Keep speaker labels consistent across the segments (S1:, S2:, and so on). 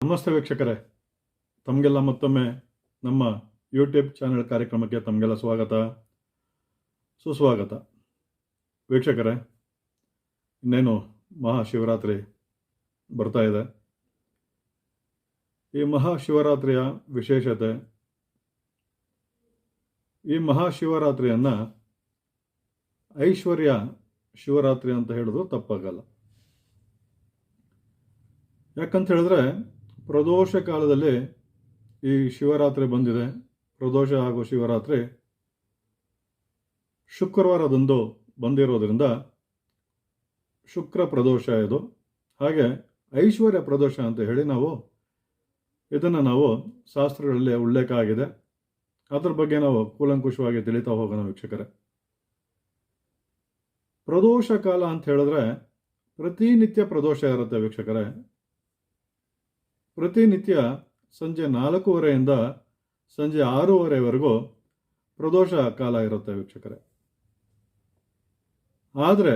S1: ನಮಸ್ತೆ ವೀಕ್ಷಕರೇ, ತಮಗೆಲ್ಲ ಮತ್ತೊಮ್ಮೆ ನಮ್ಮ ಯೂಟ್ಯೂಬ್ ಚಾನೆಲ್ ಕಾರ್ಯಕ್ರಮಕ್ಕೆ ತಮಗೆಲ್ಲ ಸ್ವಾಗತ ಸುಸ್ವಾಗತ. ವೀಕ್ಷಕರೇ, ಇನ್ನೇನು ಮಹಾಶಿವರಾತ್ರಿ ಬರ್ತಾ ಇದೆ. ಈ ಮಹಾಶಿವರಾತ್ರಿಯ ವಿಶೇಷತೆ, ಈ ಮಹಾಶಿವರಾತ್ರಿಯನ್ನು ಐಶ್ವರ್ಯ ಶಿವರಾತ್ರಿ ಅಂತ ಹೇಳಿದ್ರು ತಪ್ಪಾಗಲ್ಲ. ಯಾಕಂತ ಹೇಳಿದ್ರೆ ಪ್ರದೋಷ ಕಾಲದಲ್ಲಿ ಈ ಶಿವರಾತ್ರಿ ಬಂದಿದೆ. ಪ್ರದೋಷ ಹಾಗೂ ಶಿವರಾತ್ರಿ ಶುಕ್ರವಾರದಂದು ಬಂದಿರೋದ್ರಿಂದ ಶುಕ್ರ ಪ್ರದೋಷ ಇದು. ಹಾಗೆ ಐಶ್ವರ್ಯ ಪ್ರದೋಷ ಅಂತ ಹೇಳಿ ನಾವು ಶಾಸ್ತ್ರಗಳಲ್ಲಿ ಉಲ್ಲೇಖ ಆಗಿದೆ. ಅದರ ಬಗ್ಗೆ ನಾವು ಕೂಲಂಕುಷವಾಗಿ ತಿಳಿತಾ ಹೋಗೋಣ ವೀಕ್ಷಕರೇ. ಪ್ರದೋಷ ಕಾಲ ಅಂತ ಹೇಳಿದ್ರೆ ಪ್ರತಿನಿತ್ಯ ಪ್ರದೋಷ ಇರುತ್ತೆ ವೀಕ್ಷಕರೇ. ಪ್ರತಿನಿತ್ಯ ಸಂಜೆ 4:30ಯಿಂದ ಸಂಜೆ 6:30ವರೆಗೂ ಪ್ರದೋಷ ಕಾಲ ಇರುತ್ತೆ ವೀಕ್ಷಕರೇ. ಆದರೆ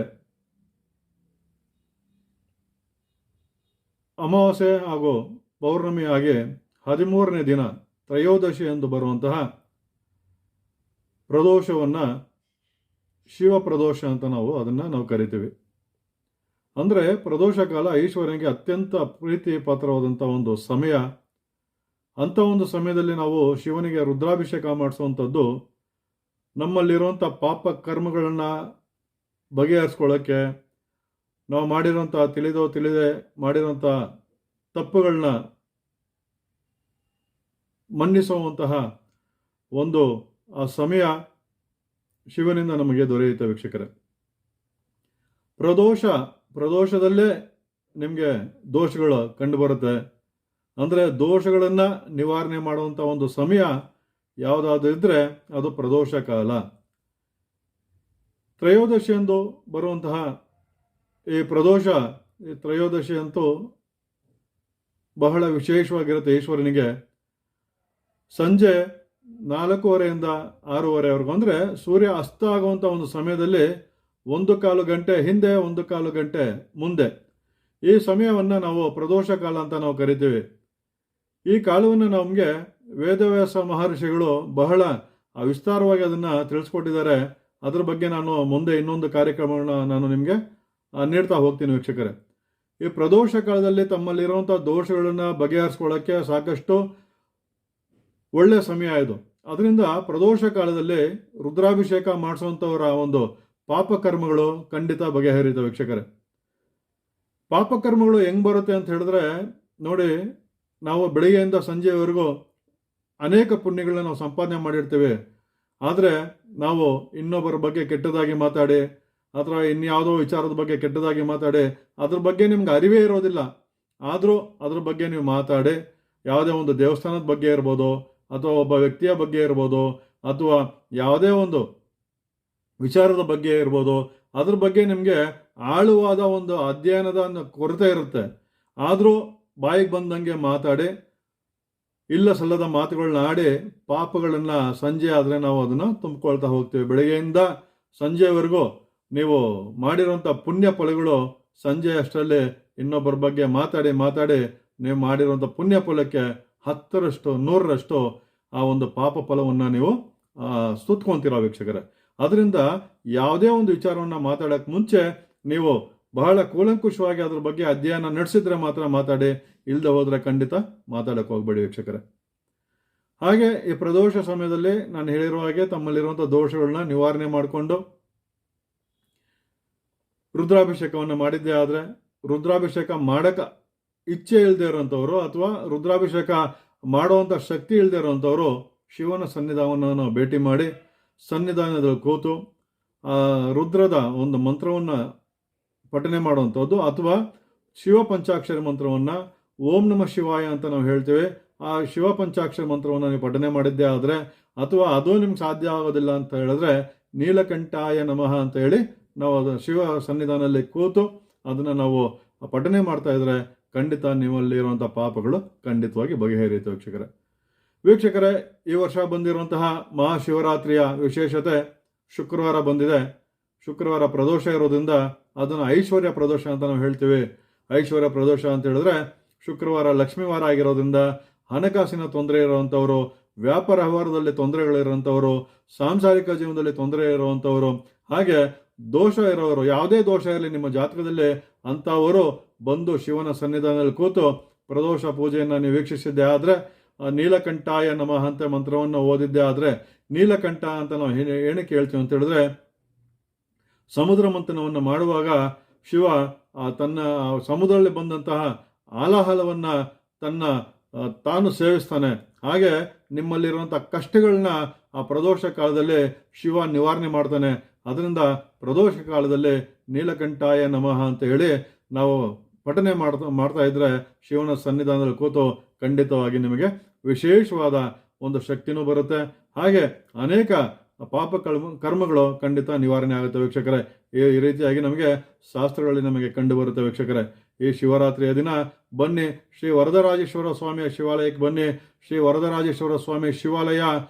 S1: ಅಮಾವಾಸ್ಯೆ ಹಾಗೂ ಪೌರ್ಣಮಿ ಆಗಿ 13ನೇ ದಿನ ತ್ರಯೋದಶಿ ಎಂದು ಬರುವಂತಹ ಪ್ರದೋಷವನ್ನು ಶಿವ ಪ್ರದೋಷ ಅಂತ ನಾವು ಕರಿತೀವಿ. ಅಂದರೆ ಪ್ರದೋಷ ಕಾಲ ಐಶ್ವರ್ಯನಿಗೆ ಅತ್ಯಂತ ಪ್ರೀತಿ ಪಾತ್ರವಾದಂಥ ಒಂದು ಸಮಯ. ಅಂಥ ಒಂದು ಸಮಯದಲ್ಲಿ ನಾವು ಶಿವನಿಗೆ ರುದ್ರಾಭಿಷೇಕ ಮಾಡಿಸುವಂಥದ್ದು ನಮ್ಮಲ್ಲಿರುವಂಥ ಪಾಪ ಕರ್ಮಗಳನ್ನು ಬಗೆಹರಿಸ್ಕೊಳ್ಳೋಕ್ಕೆ, ನಾವು ತಿಳಿದೇ ಮಾಡಿರೋಂಥ ತಪ್ಪುಗಳನ್ನ ಮನ್ನಿಸುವಂತಹ ಒಂದು ಆ ಸಮಯ ಶಿವನಿಂದ ನಮಗೆ ದೊರೆಯುತ್ತೆ ವೀಕ್ಷಕರೇ. ಪ್ರದೋಷದಲ್ಲೇ ನಿಮಗೆ ದೋಷಗಳು ಕಂಡುಬರುತ್ತೆ. ಅಂದರೆ ದೋಷಗಳನ್ನು ನಿವಾರಣೆ ಮಾಡುವಂಥ ಒಂದು ಸಮಯ ಯಾವುದಾದ್ರೂ ಇದ್ದರೆ ಅದು ಪ್ರದೋಷ ಕಾಲ. ತ್ರಯೋದಶಿ ಎಂದು ಬರುವಂತಹ ಈ ತ್ರಯೋದಶಿ ಅಂತೂ ಬಹಳ ವಿಶೇಷವಾಗಿರುತ್ತೆ ಈಶ್ವರನಿಗೆ. ಸಂಜೆ 4:30ಯಿಂದ 6:30ವರೆಗೂ, ಅಂದರೆ ಸೂರ್ಯ ಅಸ್ತ ಆಗುವಂಥ ಒಂದು ಸಮಯದಲ್ಲಿ 1/4 ಗಂಟೆ ಹಿಂದೆ 1/4 ಗಂಟೆ ಮುಂದೆ ಈ ಸಮಯವನ್ನು ನಾವು ಪ್ರದೋಷ ಕಾಲ ಅಂತ ನಾವು ಕರಿತೀವಿ. ಈ ಕಾಲವನ್ನು ನಮಗೆ ವೇದವ್ಯಾಸ ಮಹರ್ಷಿಗಳು ಬಹಳ ವಿಸ್ತಾರವಾಗಿ ಅದನ್ನು ತಿಳಿಸ್ಕೊಟ್ಟಿದ್ದಾರೆ. ಅದ್ರ ಬಗ್ಗೆ ನಾನು ಮುಂದೆ ಇನ್ನೊಂದು ಕಾರ್ಯಕ್ರಮವನ್ನು ನಾನು ನಿಮಗೆ ನೀಡ್ತಾ ಹೋಗ್ತೀನಿ ವೀಕ್ಷಕರೇ. ಈ ಪ್ರದೋಷ ಕಾಲದಲ್ಲಿ ತಮ್ಮಲ್ಲಿರುವಂಥ ದೋಷಗಳನ್ನು ಬಗೆಹರಿಸ್ಕೊಳ್ಳೋಕ್ಕೆ ಸಾಕಷ್ಟು ಒಳ್ಳೆಯ ಸಮಯ ಇದು. ಅದರಿಂದ ಪ್ರದೋಷ ಕಾಲದಲ್ಲಿ ರುದ್ರಾಭಿಷೇಕ ಮಾಡಿಸುವಂಥವರ ಒಂದು ಪಾಪಕರ್ಮಗಳು ಖಂಡಿತ ಬಗೆಹರಿತವೆ ವೀಕ್ಷಕರೇ. ಪಾಪಕರ್ಮಗಳು ಹೆಂಗೆ ಬರುತ್ತೆ ಅಂತ ಹೇಳಿದ್ರೆ, ನೋಡಿ, ನಾವು ಬೆಳಿಗ್ಗೆಯಿಂದ ಸಂಜೆವರೆಗೂ ಅನೇಕ ಪುಣ್ಯಗಳನ್ನ ನಾವು ಸಂಪಾದನೆ ಮಾಡಿರ್ತೀವಿ. ಆದರೆ ನಾವು ಇನ್ನೊಬ್ಬರ ಬಗ್ಗೆ ಕೆಟ್ಟದಾಗಿ ಮಾತಾಡಿ ಅಥವಾ ಇನ್ಯಾವುದೋ ವಿಚಾರದ ಬಗ್ಗೆ ಕೆಟ್ಟದಾಗಿ ಮಾತಾಡಿ ಅದ್ರ ಬಗ್ಗೆ ನಿಮ್ಗೆ ಅರಿವೇ ಇರೋದಿಲ್ಲ. ಆದರೂ ಅದ್ರ ಬಗ್ಗೆ ನೀವು ಮಾತಾಡಿ, ಯಾವುದೇ ಒಂದು ದೇವಸ್ಥಾನದ ಬಗ್ಗೆ ಇರ್ಬೋದು, ಅಥವಾ ಒಬ್ಬ ವ್ಯಕ್ತಿಯ ಬಗ್ಗೆ ಇರ್ಬೋದು, ಅಥವಾ ಯಾವುದೇ ಒಂದು ವಿಚಾರದ ಬಗ್ಗೆ ಇರ್ಬೋದು, ಅದ್ರ ಬಗ್ಗೆ ನಿಮಗೆ ಆಳವಾದ ಒಂದು ಅಧ್ಯಯನದ ಕೊರತೆ ಇರುತ್ತೆ. ಆದರೂ ಬಾಯಿಗೆ ಬಂದಂಗೆ ಮಾತಾಡಿ, ಇಲ್ಲ ಸಲ್ಲದ ಮಾತುಗಳನ್ನ ಆಡಿ ಪಾಪಗಳನ್ನು ಸಂಜೆ ಆದರೆ ನಾವು ಅದನ್ನು ತುಂಬಿಕೊಳ್ತಾ ಹೋಗ್ತೀವಿ. ಬೆಳಗ್ಗೆಯಿಂದ ಸಂಜೆವರೆಗೂ ನೀವು ಮಾಡಿರೋಂಥ ಪುಣ್ಯ ಫಲಗಳು ಸಂಜೆ ಅಷ್ಟರಲ್ಲಿ ಇನ್ನೊಬ್ಬರ ಬಗ್ಗೆ ಮಾತಾಡಿ ನೀವು ಮಾಡಿರೋಂಥ ಪುಣ್ಯ ಫಲಕ್ಕೆ 10ರಷ್ಟು 100ರಷ್ಟು ಆ ಒಂದು ಪಾಪ ಫಲವನ್ನು ನೀವು ಸುತ್ಕೊಂತೀರ ವೀಕ್ಷಕರೇ. ಅದರಿಂದ ಯಾವುದೇ ಒಂದು ವಿಚಾರವನ್ನು ಮಾತಾಡೋಕ್ಕೆ ಮುಂಚೆ ನೀವು ಬಹಳ ಕೂಲಂಕುಷವಾಗಿ ಅದ್ರ ಬಗ್ಗೆ ಅಧ್ಯಯನ ನಡೆಸಿದ್ರೆ ಮಾತ್ರ ಮಾತಾಡಿ, ಇಲ್ಲದೆ ಹೋದರೆ ಖಂಡಿತ ಮಾತಾಡೋಕ್ಕೆ ಹೋಗಬೇಡಿ ವೀಕ್ಷಕರೇ. ಹಾಗೆ ಈ ಪ್ರದೋಷ ಸಮಯದಲ್ಲಿ ನಾನು ಹೇಳಿರುವ ಹಾಗೆ ತಮ್ಮಲ್ಲಿರುವಂಥ ದೋಷಗಳನ್ನ ನಿವಾರಣೆ ಮಾಡಿಕೊಂಡು ರುದ್ರಾಭಿಷೇಕವನ್ನು ಮಾಡಿದ್ದೇ ಆದರೆ, ರುದ್ರಾಭಿಷೇಕ ಮಾಡೋಕ್ಕೆ ಇಚ್ಛೆ ಇಲ್ಲದೆ ಇರೋಂಥವ್ರು ಅಥವಾ ರುದ್ರಾಭಿಷೇಕ ಮಾಡುವಂಥ ಶಕ್ತಿ ಇಲ್ಲದೆ ಇರೋಂಥವ್ರು ಶಿವನ ಸನ್ನಿಧಾನವನ್ನು ಭೇಟಿ ಮಾಡಿ ಸನ್ನಿಧಾನದಲ್ಲಿ ಕೂತು ರುದ್ರದ ಒಂದು ಮಂತ್ರವನ್ನು ಪಠನೆ ಮಾಡುವಂಥದ್ದು, ಅಥವಾ ಶಿವ ಪಂಚಾಕ್ಷರಿ ಮಂತ್ರವನ್ನು ಓಂ ನಮಃ ಶಿವಾಯ ಅಂತ ನಾವು ಹೇಳ್ತೇವೆ. ಆ ಶಿವ ಪಂಚಾಕ್ಷರಿ ಮಂತ್ರವನ್ನು ನೀವು ಪಠನೆ ಮಾಡಿದ್ದೇ ಆದರೆ, ಅಥವಾ ಅದು ನಿಮ್ಗೆ ಸಾಧ್ಯ ಆಗೋದಿಲ್ಲ ಅಂತ ಹೇಳಿದ್ರೆ ನೀಲಕಂಠಾಯ ನಮಃ ಅಂತ ಹೇಳಿ ನಾವು ಅದು ಶಿವ ಸನ್ನಿಧಾನದಲ್ಲಿ ಕೂತು ಅದನ್ನು ನಾವು ಪಠನೆ ಮಾಡ್ತಾ ಇದ್ರೆ ಖಂಡಿತ ನಿಮ್ಮಲ್ಲಿರುವಂಥ ಪಾಪಗಳು ಖಂಡಿತವಾಗಿ ಬಗೆಹರಿಯುತ್ತೆ ವೀಕ್ಷಕರೇ. ಈ ವರ್ಷ ಬಂದಿರುವಂತಹ ಮಹಾಶಿವರಾತ್ರಿಯ ವಿಶೇಷತೆ, ಶುಕ್ರವಾರ ಬಂದಿದೆ. ಶುಕ್ರವಾರ ಪ್ರದೋಷ ಇರೋದ್ರಿಂದ ಅದನ್ನು ಐಶ್ವರ್ಯ ಪ್ರದೋಷ ಅಂತ ನಾವು ಹೇಳ್ತೀವಿ. ಐಶ್ವರ್ಯ ಪ್ರದೋಷ ಅಂತ ಹೇಳಿದ್ರೆ ಶುಕ್ರವಾರ ಲಕ್ಷ್ಮೀವಾರ ಆಗಿರೋದ್ರಿಂದ ಹಣಕಾಸಿನ ತೊಂದರೆ ಇರುವಂಥವರು, ವ್ಯಾಪಾರ ವ್ಯವಹಾರದಲ್ಲಿ ತೊಂದರೆಗಳಿರುವಂಥವರು, ಸಾಂಸಾರಿಕ ಜೀವನದಲ್ಲಿ ತೊಂದರೆ ಇರುವಂಥವರು, ಹಾಗೆ ದೋಷ ಇರೋರು, ಯಾವುದೇ ದೋಷ ಇರಲಿ ನಿಮ್ಮ ಜಾತಕದಲ್ಲಿ ಅಂಥವರು ಬಂದು ಶಿವನ ಸನ್ನಿಧಾನದಲ್ಲಿ ಕೂತು ಪ್ರದೋಷ ಪೂಜೆಯನ್ನು ನೀವು ವೀಕ್ಷಿಸಿದ್ದೆ ಆದರೆ, ನೀಲಕಂಠಾಯ ನಮಃ ಅಂತ ಮಂತ್ರವನ್ನು ಓದಿದ್ದೆ ಆದರೆ, ನೀಲಕಂಠ ಅಂತ ನಾವು ಏನಕ್ಕೆ ಹೇಳ್ತೀವಿ ಅಂತ ಹೇಳಿದ್ರೆ, ಸಮುದ್ರ ಮಂಥನವನ್ನು ಮಾಡುವಾಗ ಶಿವ ತನ್ನ ಸಮುದ್ರದಲ್ಲಿ ಬಂದಂತಹ ಆಲಾಹಲವನ್ನ ತಾನು ಸೇವಿಸ್ತಾನೆ. ಹಾಗೆ ನಿಮ್ಮಲ್ಲಿರುವಂಥ ಕಷ್ಟಗಳನ್ನ ಆ ಪ್ರದೋಷ ಕಾಲದಲ್ಲಿ ಶಿವ ನಿವಾರಣೆ ಮಾಡ್ತಾನೆ. ಅದರಿಂದ ಪ್ರದೋಷ ಕಾಲದಲ್ಲಿ ನೀಲಕಂಠಾಯ ನಮಃ ಅಂತ ಹೇಳಿ ನಾವು ಪಠನೆ ಮಾಡ್ತಾ ಇದ್ರೆ ಶಿವನ ಸನ್ನಿಧಾನದಲ್ಲಿ ಕೂತು ಖಂಡಿತವಾಗಿ ನಿಮಗೆ ವಿಶೇಷವಾದ ಒಂದು ಶಕ್ತಿನೂ ಬರುತ್ತೆ. ಹಾಗೆ ಅನೇಕ ಪಾಪ ಕರ್ಮಗಳು ಖಂಡಿತ ನಿವಾರಣೆ ಆಗುತ್ತೆ ವೀಕ್ಷಕರೇ. ಈ ರೀತಿಯಾಗಿ ನಮಗೆ ಶಾಸ್ತ್ರಗಳಲ್ಲಿ ನಮಗೆ ಕಂಡು ಬರುತ್ತೆ ವೀಕ್ಷಕರೇ. ಈ ಶಿವರಾತ್ರಿಯ ದಿನ ಬನ್ನಿ, ಶ್ರೀ ವರದರಾಜೇಶ್ವರ ಸ್ವಾಮಿಯ ಶಿವಾಲಯಕ್ಕೆ ಬನ್ನಿ. ಶ್ರೀ ವರದರಾಜೇಶ್ವರ ಸ್ವಾಮಿ ಶಿವಾಲಯ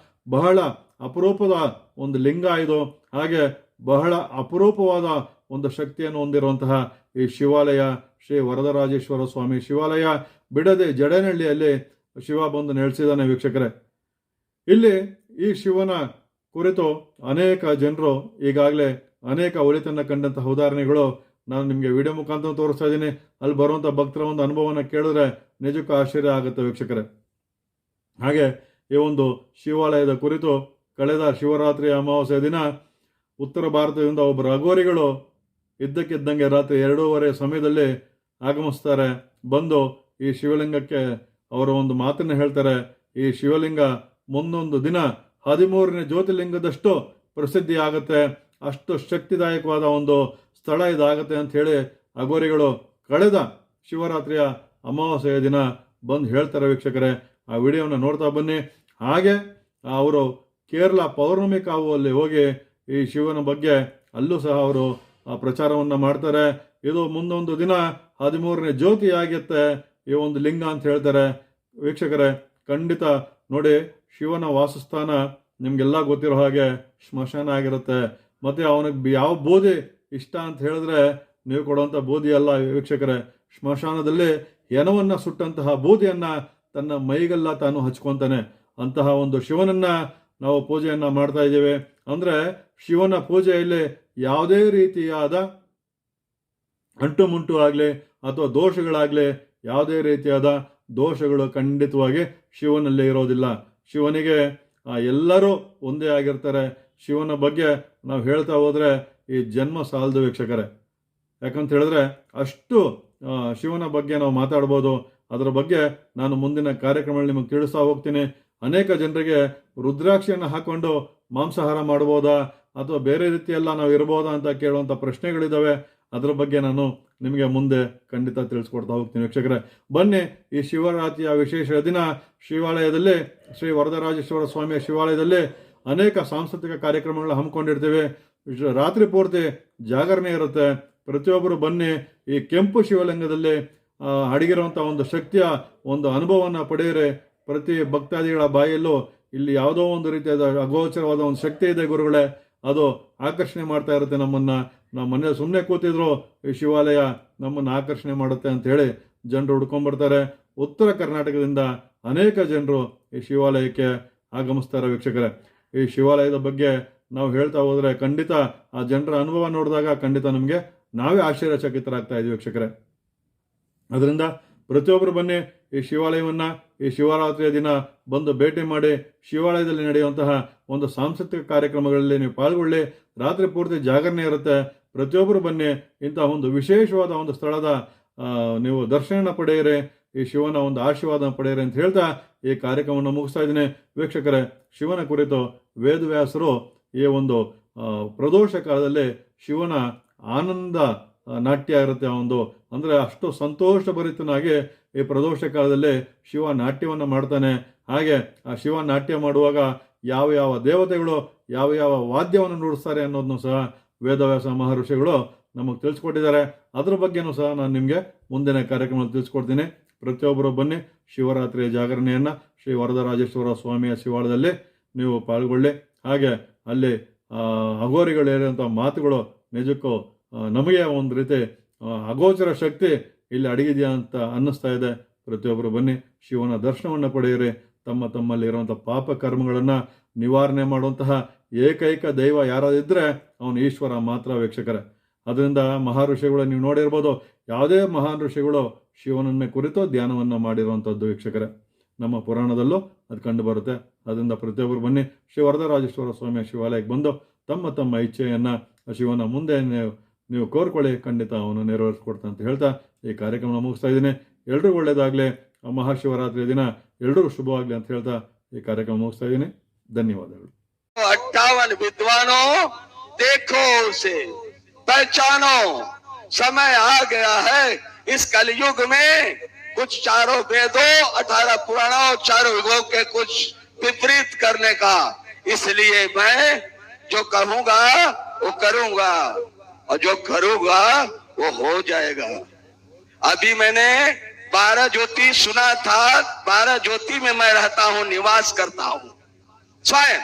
S1: ಬಹಳ ಅಪರೂಪದ ಒಂದು ಲಿಂಗ ಇದು. ಹಾಗೆ ಬಹಳ ಅಪರೂಪವಾದ ಒಂದು ಶಕ್ತಿಯನ್ನು ಹೊಂದಿರುವಂತಹ ಈ ಶಿವಾಲಯ ಶ್ರೀ ವರದರಾಜೇಶ್ವರ ಸ್ವಾಮಿ ಶಿವಾಲಯ ಬಿಡದೆ ಜಡನಹಳ್ಳಿಯಲ್ಲಿ ಶಿವ ಬಂದು ನೆಲೆಸಿದ್ದಾನೆ ವೀಕ್ಷಕರೇ. ಇಲ್ಲಿ ಈ ಶಿವನ ಕುರಿತು ಅನೇಕ ಜನರು ಈಗಾಗಲೇ ಅನೇಕ ಒಳಿತನ್ನು ಕಂಡಂತಹ ಉದಾಹರಣೆಗಳು ನಾನು ನಿಮಗೆ ವಿಡಿಯೋ ಮುಖಾಂತರ ತೋರಿಸ್ತಾ ಇದ್ದೀನಿ. ಅಲ್ಲಿ ಬರುವಂಥ ಭಕ್ತರ ಒಂದು ಅನುಭವನ ಕೇಳಿದ್ರೆ ನಿಜಕ್ಕೂ ಆಶ್ಚರ್ಯ ಆಗುತ್ತೆ ವೀಕ್ಷಕರೇ. ಹಾಗೆ ಈ ಒಂದು ಶಿವಾಲಯದ ಕುರಿತು ಕಳೆದ ಶಿವರಾತ್ರಿ ಅಮಾವಾಸ್ಯೆ ದಿನ ಉತ್ತರ ಭಾರತದಿಂದ ಒಬ್ಬರು ಅಘೋರಿಗಳು ಇದ್ದಕ್ಕಿದ್ದಂಗೆ ರಾತ್ರಿ 2:30 ಸಮಯದಲ್ಲಿ ಆಗಮಿಸ್ತಾರೆ. ಬಂದು ಈ ಶಿವಲಿಂಗಕ್ಕೆ ಅವರ ಒಂದು ಮಾತನ್ನು ಹೇಳ್ತಾರೆ. ಈ ಶಿವಲಿಂಗ ಮುಂದೊಂದು ದಿನ 13ನೇ ಜ್ಯೋತಿರ್ಲಿಂಗದಷ್ಟು ಪ್ರಸಿದ್ಧಿ ಆಗುತ್ತೆ, ಅಷ್ಟು ಶಕ್ತಿದಾಯಕವಾದ ಒಂದು ಸ್ಥಳ ಇದಾಗುತ್ತೆ ಅಂತ ಹೇಳಿ ಅಘೋರಿಗಳು ಕಳೆದ ಶಿವರಾತ್ರಿಯ ಅಮಾವಾಸ್ಯೆಯ ದಿನ ಬಂದು ಹೇಳ್ತಾರೆ ವೀಕ್ಷಕರೇ. ಆ ವಿಡಿಯೋನ ನೋಡ್ತಾ ಬನ್ನಿ. ಹಾಗೆ ಅವರು ಕೇರಳ ಪೌರ್ಣಮಿ ಕಾವುವಲ್ಲಿ ಹೋಗಿ ಈ ಶಿವನ ಬಗ್ಗೆ ಅಲ್ಲೂ ಸಹ ಅವರು ಪ್ರಚಾರವನ್ನು ಮಾಡ್ತಾರೆ. ಇದು ಮುಂದೊಂದು ದಿನ 13ನೇ ಜ್ಯೋತಿ ಆಗುತ್ತೆ ಈ ಒಂದು ಲಿಂಗ ಅಂತ ಹೇಳ್ತಾರೆ ವೀಕ್ಷಕರೇ. ಖಂಡಿತ ನೋಡಿ, ಶಿವನ ವಾಸಸ್ಥಾನ ನಿಮಗೆಲ್ಲ ಗೊತ್ತಿರೋ ಹಾಗೆ ಸ್ಮಶಾನ ಆಗಿರುತ್ತೆ. ಮತ್ತು ಅವನಿಗೆ ಯಾವ ಬೂದಿ ಇಷ್ಟ ಅಂತ ಹೇಳಿದ್ರೆ ನೀವು ಕೊಡುವಂಥ ಬೂದಿ ಅಲ್ಲ ವೀಕ್ಷಕರೇ. ಸ್ಮಶಾನದಲ್ಲಿ ಹೆಣವನ್ನು ಸುಟ್ಟಂತಹ ಬೂದಿಯನ್ನು ತನ್ನ ಮೈಗೆಲ್ಲ ತಾನು ಹಚ್ಕೊತಾನೆ. ಅಂತಹ ಒಂದು ಶಿವನನ್ನ ನಾವು ಪೂಜೆಯನ್ನು ಮಾಡ್ತಾ ಇದ್ದೇವೆ. ಅಂದರೆ ಶಿವನ ಪೂಜೆಯಲ್ಲಿ ಯಾವುದೇ ರೀತಿಯಾದ ಅಂಟು ಮುಂಟು ಆಗಲಿ ಅಥವಾ ದೋಷಗಳಾಗಲಿ, ಯಾವುದೇ ರೀತಿಯಾದ ದೋಷಗಳು ಖಂಡಿತವಾಗಿ ಶಿವನಲ್ಲಿ ಇರೋದಿಲ್ಲ. ಶಿವನಿಗೆ ಎಲ್ಲರೂ ಒಂದೇ ಆಗಿರ್ತಾರೆ. ಶಿವನ ಬಗ್ಗೆ ನಾವು ಹೇಳ್ತಾ ಹೋದರೆ ಈ ಜನ್ಮ ಸಾಲದು ವೀಕ್ಷಕರೇ. ಯಾಕಂತ ಹೇಳಿದ್ರೆ ಅಷ್ಟು ಶಿವನ ಬಗ್ಗೆ ನಾವು ಮಾತಾಡ್ಬೋದು. ಅದರ ಬಗ್ಗೆ ನಾನು ಮುಂದಿನ ಕಾರ್ಯಕ್ರಮದಲ್ಲಿ ನಿಮಗೆ ತಿಳಿಸ್ತಾ ಹೋಗ್ತೀನಿ. ಅನೇಕ ಜನರಿಗೆ ರುದ್ರಾಕ್ಷಿಯನ್ನು ಹಾಕೊಂಡು ಮಾಂಸಾಹಾರ ಮಾಡ್ಬೋದಾ ಅಥವಾ ಬೇರೆ ರೀತಿಯೆಲ್ಲ ನಾವು ಇರ್ಬೋದಾ ಅಂತ ಕೇಳುವಂಥ ಪ್ರಶ್ನೆಗಳಿದ್ದಾವೆ. ಅದರ ಬಗ್ಗೆ ನಾನು ನಿಮಗೆ ಮುಂದೆ ಖಂಡಿತ ತಿಳಿಸ್ಕೊಡ್ತಾ ಹೋಗ್ತೀನಿ ವೀಕ್ಷಕರೇ. ಬನ್ನಿ, ಈ ಶಿವರಾತ್ರಿಯ ವಿಶೇಷ ದಿನ ಶಿವಾಲಯದಲ್ಲಿ, ಶ್ರೀ ವರದರಾಜೇಶ್ವರ ಸ್ವಾಮಿಯ ಶಿವಾಲಯದಲ್ಲಿ ಅನೇಕ ಸಾಂಸ್ಕೃತಿಕ ಕಾರ್ಯಕ್ರಮಗಳನ್ನ ಹಮ್ಮಿಕೊಂಡಿರ್ತೀವಿ. ರಾತ್ರಿ ಪೂರ್ತಿ ಜಾಗರಣೆ ಇರುತ್ತೆ. ಪ್ರತಿಯೊಬ್ಬರು ಬನ್ನಿ, ಈ ಕೆಂಪು ಶಿವಲಿಂಗದಲ್ಲಿ ಅಡಗಿರುವಂಥ ಒಂದು ಶಕ್ತಿಯ ಒಂದು ಅನುಭವವನ್ನು ಪಡೆಯಿರಿ. ಪ್ರತಿ ಭಕ್ತಾದಿಗಳ ಬಾಯಲ್ಲೂ ಇಲ್ಲಿ ಯಾವುದೋ ಒಂದು ರೀತಿಯಾದ ಅಗೋಚರವಾದ ಒಂದು ಶಕ್ತಿ ಇದೆ ಗುರುಗಳೇ, ಅದು ಆಕರ್ಷಣೆ ಮಾಡ್ತಾ ಇರುತ್ತೆ ನಮ್ಮನ್ನು. ನಾವು ಮನೇಲಿ ಸುಮ್ಮನೆ ಕೂತಿದ್ರು ಈ ಶಿವಾಲಯ ನಮ್ಮನ್ನು ಆಕರ್ಷಣೆ ಮಾಡುತ್ತೆ ಅಂತ ಹೇಳಿ ಜನರು ಹುಡ್ಕೊಂಡ್ಬರ್ತಾರೆ. ಉತ್ತರ ಕರ್ನಾಟಕದಿಂದ ಅನೇಕ ಜನರು ಈ ಶಿವಾಲಯಕ್ಕೆ ಆಗಮಿಸ್ತಾರೆ ವೀಕ್ಷಕರೇ. ಈ ಶಿವಾಲಯದ ಬಗ್ಗೆ ನಾವು ಹೇಳ್ತಾ ಹೋದರೆ ಖಂಡಿತ ಆ ಜನರ ಅನುಭವ ನೋಡಿದಾಗ ಖಂಡಿತ ನಮಗೆ ನಾವೇ ಆಶ್ಚರ್ಯಚಕಿತರಾಗ್ತಾ ಇದ್ವಿ ವೀಕ್ಷಕರೇ. ಅದರಿಂದ ಪ್ರತಿಯೊಬ್ಬರು ಬನ್ನಿ, ಈ ಶಿವಾಲಯವನ್ನು ಈ ಶಿವರಾತ್ರಿಯ ದಿನ ಬಂದು ಭೇಟಿ ಮಾಡಿ ಶಿವಾಲಯದಲ್ಲಿ ನಡೆಯುವಂತಹ ಒಂದು ಸಾಂಸ್ಕೃತಿಕ ಕಾರ್ಯಕ್ರಮಗಳಲ್ಲಿ ನೀವು ಪಾಲ್ಗೊಳ್ಳಿ. ರಾತ್ರಿ ಪೂರ್ತಿ ಜಾಗರಣೆ ಇರುತ್ತೆ. ಪ್ರತಿಯೊಬ್ಬರು ಬನ್ನಿ, ಇಂತಹ ಒಂದು ವಿಶೇಷವಾದ ಒಂದು ಸ್ಥಳದ ನೀವು ದರ್ಶನ ಪಡೆಯಿರಿ, ಈ ಶಿವನ ಒಂದು ಆಶೀರ್ವಾದ ಪಡೆಯಿರಿ ಅಂತ ಹೇಳ್ತಾ ಈ ಕಾರ್ಯಕ್ರಮವನ್ನು ಮುಗಿಸ್ತಾ ಇದ್ದೀನಿ ವೀಕ್ಷಕರೇ. ಶಿವನ ಕುರಿತು ವೇದವ್ಯಾಸರು ಈ ಒಂದು ಪ್ರದೋಷ ಕಾಲದಲ್ಲಿ ಶಿವನ ಆನಂದ ನಾಟ್ಯ ಇರುತ್ತೆ. ಒಂದು ಅಂದರೆ ಅಷ್ಟು ಸಂತೋಷಭರಿತನಾಗಿ ಈ ಪ್ರದೋಷ ಕಾಲದಲ್ಲಿ ಶಿವ ನಾಟ್ಯವನ್ನು ಮಾಡ್ತಾನೆ. ಹಾಗೆ ಆ ಶಿವ ನಾಟ್ಯ ಮಾಡುವಾಗ ಯಾವ ಯಾವ ದೇವತೆಗಳು ಯಾವ ಯಾವ ವಾದ್ಯವನ್ನು ನುಡಿಸ್ತಾರೆ ಅನ್ನೋದನ್ನು ಸಹ ವೇದವ್ಯಾಸ ಮಹರ್ಷಿಗಳು ನಮಗೆ ತಿಳಿಸ್ಕೊಟ್ಟಿದ್ದಾರೆ. ಅದ್ರ ಬಗ್ಗೆನೂ ಸಹ ನಾನು ನಿಮಗೆ ಮುಂದಿನ ಕಾರ್ಯಕ್ರಮದಲ್ಲಿ ತಿಳಿಸ್ಕೊಡ್ತೀನಿ. ಪ್ರತಿಯೊಬ್ಬರು ಬನ್ನಿ, ಶಿವರಾತ್ರಿಯ ಜಾಗರಣೆಯನ್ನು ಶ್ರೀ ವರದರಾಜೇಶ್ವರ ಸ್ವಾಮಿಯ ಶಿವಾಲಯದಲ್ಲಿ ನೀವು ಪಾಲ್ಗೊಳ್ಳಿ. ಹಾಗೆ ಅಲ್ಲಿ ಅಘೋರಿಗಳು ಹೇಳಿದಂಥ ಮಾತುಗಳು ನಿಜಕ್ಕೂ ನಮಗೆ ಒಂದು ರೀತಿ ಅಗೋಚರ ಶಕ್ತಿ ಇಲ್ಲಿ ಅಡಗಿದೆಯಾ ಅಂತ ಅನ್ನಿಸ್ತಾ ಇದೆ. ಪ್ರತಿಯೊಬ್ಬರು ಬನ್ನಿ, ಶಿವನ ದರ್ಶನವನ್ನು ಪಡೆಯಿರಿ. ತಮ್ಮ ತಮ್ಮಲ್ಲಿರುವಂಥ ಪಾಪ ಕರ್ಮಗಳನ್ನು ನಿವಾರಣೆ ಮಾಡುವಂತಹ ಏಕೈಕ ದೈವ ಯಾರಾದಿದ್ದರೆ ಅವನು ಈಶ್ವರ ಮಾತ್ರ ವೀಕ್ಷಕರೇ. ಅದರಿಂದ ಮಹರ್ಷಿಗಳು ನೀವು ನೋಡಿರ್ಬೋದು, ಯಾವುದೇ ಮಹಾನ್ ಋಷಿಗಳು ಶಿವನನ್ನೇ ಕುರಿತು ಧ್ಯಾನವನ್ನು ಮಾಡಿರುವಂಥದ್ದು ವೀಕ್ಷಕರೇ. ನಮ್ಮ ಪುರಾಣದಲ್ಲೂ ಅದು ಕಂಡು ಬರುತ್ತೆ. ಅದರಿಂದ ಪ್ರತಿಯೊಬ್ಬರು ಬನ್ನಿ, ಶ್ರೀ ವರದರಾಜೇಶ್ವರ ಸ್ವಾಮಿಯ ಶಿವಾಲಯಕ್ಕೆ ಬಂದು ತಮ್ಮ ತಮ್ಮ ಇಚ್ಛೆಯನ್ನು ಶಿವನ ಮುಂದೆ ನೀವು ಕೋರ್ಕೊಳ್ಳಿ, ಖಂಡಿತ ಅವನು ನೆರವೇರಿಸ್ಕೊಡ್ತಾನೆ ಅಂತ ಹೇಳ್ತಾ ಈ ಕಾರ್ಯಕ್ರಮ ಮುಗಿಸ್ತಾ ಇದ್ದೀನಿ. ಎಲ್ರಿಗೂ ಒಳ್ಳೆಯದಾಗಲಿ, ಮಹಾಶಿವರಾತ್ರಿ ದಿನ ಎಲ್ರಿಗೂ ಶುಭವಾಗಲಿ ಅಂತ ಹೇಳ್ತಾ ಈ ಕಾರ್ಯಕ್ರಮ ಮುಗಿಸ್ತಾ ಇದ್ದೀನಿ. ಧನ್ಯವಾದಗಳು.
S2: 58 विद्वानों, देखो उसे, पहचानो, समय आ गया है इस कलयुग में कुछ चारों वेदों 18 पुराणों चारों युगों के कुछ विपरीत करने का। इसलिए मैं जो कहूंगा वो करूंगा और जो करूंगा वो हो जाएगा। अभी मैंने 12 ज्योति सुना था, 12 ज्योति में मैं रहता हूँ, निवास करता हूँ स्वयं।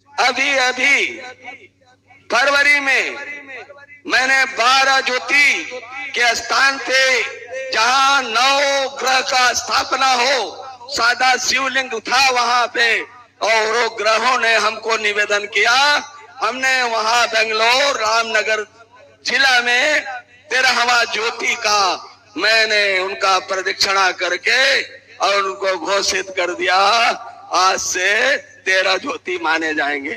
S2: अभी फरवरी में मैंने 12 ज्योति के स्थान पे जहां 9 ग्रह का स्थापना हो, सादा शिवलिंग था वहां पे, और वो ग्रहों ने हमको निवेदन किया। हमने वहां बेंगलोर रामनगर जिला में 13वां ज्योति का मैंने उनका प्रदक्षिणा करके और उनको घोषित कर दिया, आज से 13 ज्योति माने जाएंगे।